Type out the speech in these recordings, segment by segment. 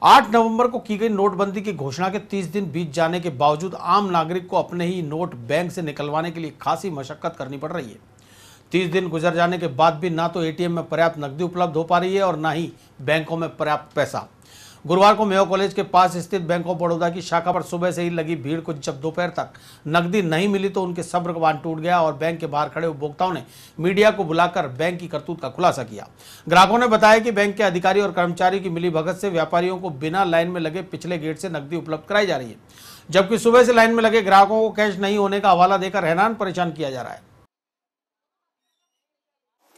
8 नवंबर को की गई नोटबंदी की घोषणा के 30 दिन बीत जाने के बावजूद आम नागरिक को अपने ही नोट बैंक से निकलवाने के लिए खासी मशक्कत करनी पड़ रही है। 30 दिन गुजर जाने के बाद भी ना तो एटीएम में पर्याप्त नकदी उपलब्ध हो पा रही है और ना ही बैंकों में पर्याप्त पैसा। गुरुवार को मेयो कॉलेज के पास स्थित बैंक ऑफ बड़ौदा की शाखा पर सुबह से ही लगी भीड़ को जब दोपहर तक नकदी नहीं मिली तो उनके सब्र का बांध टूट गया और बैंक के बाहर खड़े उपभोक्ताओं ने मीडिया को बुलाकर बैंक की करतूत का खुलासा किया। ग्राहकों ने बताया कि बैंक के अधिकारी और कर्मचारी की मिलीभगत से व्यापारियों को बिना लाइन में लगे पिछले गेट से नकदी उपलब्ध कराई जा रही है, जबकि सुबह से लाइन में लगे ग्राहकों को कैश नहीं होने का हवाला देकर हैरान परेशान किया जा रहा है।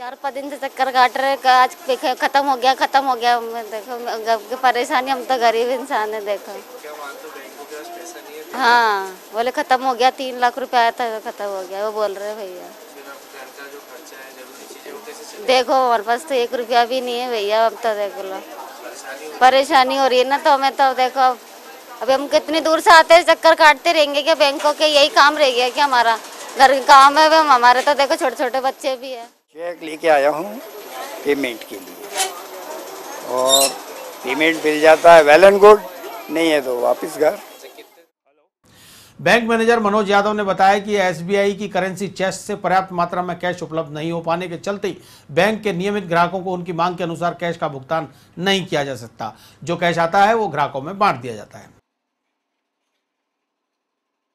4-5 दिन से चक्कर काट रहे, आज खत्म हो गया। देखो परेशानी, हम तो गरीब इंसान है। देखो हाँ, बोले खत्म हो गया, 3 लाख रुपए आया था, खत्म हो गया, वो बोल रहे भैया। देखो हमारे पास तो 1 रुपया भी नहीं है भैया। अब तो देख लो परेशानी हो रही है ना, तो हमें तो देखो अभी हम कितनी दूर से आते हैं, चक्कर काटते रहेंगे क्या? बैंकों के यही काम रह गया क्या? हमारा घर का काम है। हमारे तो देखो छोटे छोटे बच्चे भी है। चेक लेके आया हूँ पेमेंट के लिए और पेमेंट मिल जाता है, वेल एंड गुड, नहीं है तो वापस घर। बैंक मैनेजर मनोज यादव ने बताया कि एसबीआई की करेंसी चेस्ट से पर्याप्त मात्रा में कैश उपलब्ध नहीं हो पाने के चलते बैंक के नियमित ग्राहकों को उनकी मांग के अनुसार कैश का भुगतान नहीं किया जा सकता। जो कैश आता है वो ग्राहकों में बांट दिया जाता है।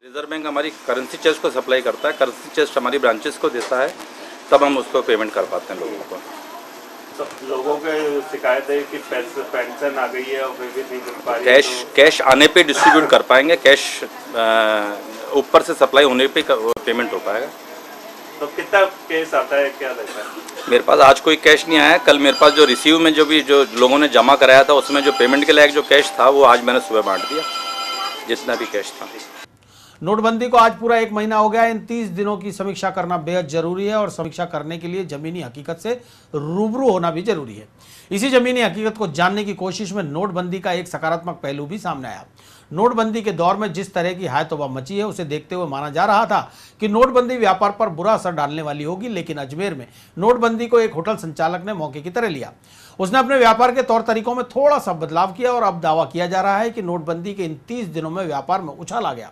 रिजर्व बैंक हमारी करेंसी चेस्ट को सप्लाई करता है, करेंसी चेस्ट हमारी ब्रांचेस को देता है, तब हम उसको पेमेंट कर पाते हैं लोगों को। तो लोगों के शिकायत है कि पेंशन आ गई है और फिर भी नहीं मिल पा रही है। कैश आने पे डिस्ट्रीब्यूट कर पाएंगे, कैश ऊपर से सप्लाई होने पे पेमेंट हो पाएगा। तो कितना कैश आता है, क्या रहता है? मेरे पास आज कोई कैश नहीं आया। कल मेरे पास जो रिसीव में जो लोगों ने जमा कराया था उसमें जो पेमेंट के लायक जो कैश था वो आज मैंने सुबह बांट दिया, जितना भी कैश था। नोटबंदी को आज पूरा 1 महीना हो गया। इन 30 दिनों की समीक्षा करना बेहद जरूरी है और समीक्षा करने के लिए जमीनी हकीकत से रूबरू होना भी जरूरी है। इसी जमीनी हकीकत को जानने की कोशिश में नोटबंदी का एक सकारात्मक पहलू भी सामने आया। नोटबंदी के दौर में जिस तरह की हाय तौबा मची है उसे देखते हुए माना जा रहा था कि नोटबंदी व्यापार पर बुरा असर डालने वाली होगी, लेकिन अजमेर में नोटबंदी को एक होटल संचालक ने मौके की तरह लिया। उसने अपने व्यापार के तौर तरीकों में थोड़ा सा बदलाव किया और अब दावा किया जा रहा है कि नोटबंदी के इन 30 दिनों में व्यापार में उछाल आ गया।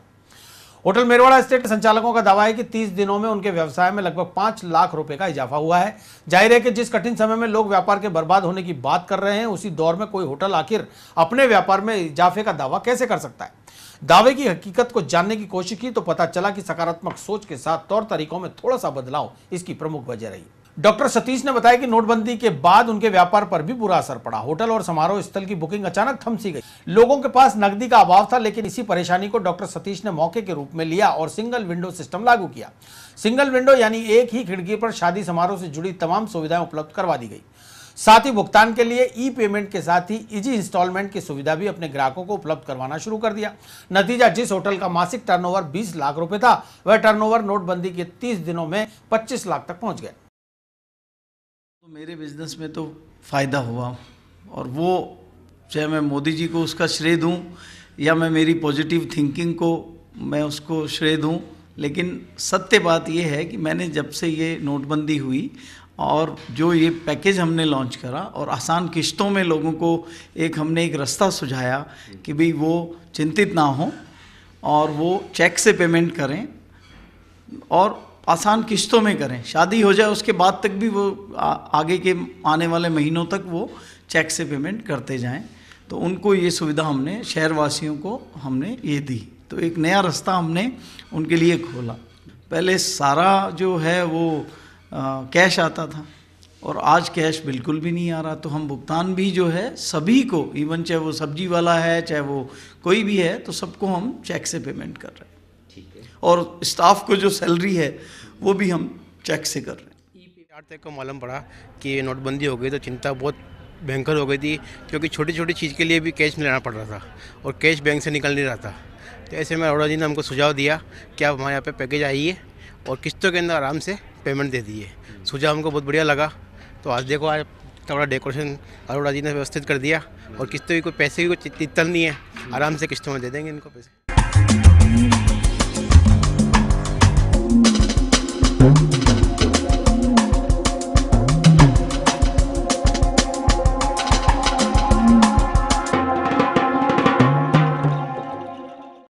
होटल मेरवाड़ा स्टेट संचालकों का दावा है कि 30 दिनों में उनके व्यवसाय में लगभग 5 लाख रुपए का इजाफा हुआ है। जाहिर है कि जिस कठिन समय में लोग व्यापार के बर्बाद होने की बात कर रहे हैं, उसी दौर में कोई होटल आखिर अपने व्यापार में इजाफे का दावा कैसे कर सकता है। दावे की हकीकत को जानने की कोशिश की तो पता चला कि सकारात्मक सोच के साथ तौर तरीकों में थोड़ा सा बदलाव इसकी प्रमुख वजह रही। डॉक्टर सतीश ने बताया कि नोटबंदी के बाद उनके व्यापार पर भी बुरा असर पड़ा। होटल और समारोह स्थल की बुकिंग अचानक थम सी गई। लोगों के पास नकदी का अभाव था, लेकिन इसी परेशानी को डॉक्टर सतीश ने मौके के रूप में लिया और सिंगल विंडो सिस्टम लागू किया। सिंगल विंडो यानी एक ही खिड़की पर शादी समारोह से जुड़ी तमाम सुविधाएं उपलब्ध करवा दी गई। साथ ही भुगतान के लिए ई पेमेंट के साथ ही इजी इंस्टॉलमेंट की सुविधा भी अपने ग्राहकों को उपलब्ध करवाना शुरू कर दिया। नतीजा, जिस होटल का मासिक टर्नओवर 20 लाख रुपए था, वह टर्नओवर नोटबंदी के 30 दिनों में 25 लाख तक पहुंच गया। तो मेरे बिजनेस में तो फ़ायदा हुआ और वो चाहे मैं मोदी जी को उसका श्रेय दूं या मैं मेरी पॉजिटिव थिंकिंग को मैं उसको श्रेय दूं, लेकिन सत्य बात ये है कि मैंने जब से ये नोटबंदी हुई और जो ये पैकेज हमने लॉन्च करा और आसान किश्तों में लोगों को हमने एक रास्ता सुझाया कि भाई वो चिंतित ना हो और वो चेक से पेमेंट करें और आसान किश्तों में करें। शादी हो जाए उसके बाद तक भी वो आगे के आने वाले महीनों तक वो चेक से पेमेंट करते जाएं, तो उनको ये सुविधा हमने शहरवासियों को हमने ये दी। तो एक नया रास्ता हमने उनके लिए खोला। पहले सारा जो है वो कैश आता था और आज कैश बिल्कुल भी नहीं आ रहा। तो हम भुगतान भी जो है सभी को, इवन चाहे वो सब्जी वाला है चाहे वो कोई भी है, तो सबको हम चेक से पेमेंट कर रहे हैं। और स्टाफ को जो सैलरी है वो भी हम चेक से कर रहे हैं। 8 तक को मालूम पड़ा कि नोटबंदी हो गई तो चिंता बहुत भयंकर हो गई थी, क्योंकि छोटी छोटी चीज़ के लिए भी कैश लेना पड़ रहा था और कैश बैंक से निकल नहीं रहा था। तो ऐसे में अरोड़ा जी ने हमको सुझाव दिया कि आप हमारे यहाँ पे पैकेज आइए और किस्तों के अंदर आराम से पेमेंट दे दीजिए। सुझाव हमको बहुत बढ़िया लगा। तो आज देखो, आज थोड़ा डेकोरेशन अरोड़ा जी ने व्यवस्थित कर दिया और किस्तों की कोई पैसे की कोई तितल नहीं है, आराम से किस्तों में दे देंगे इनको पैसे।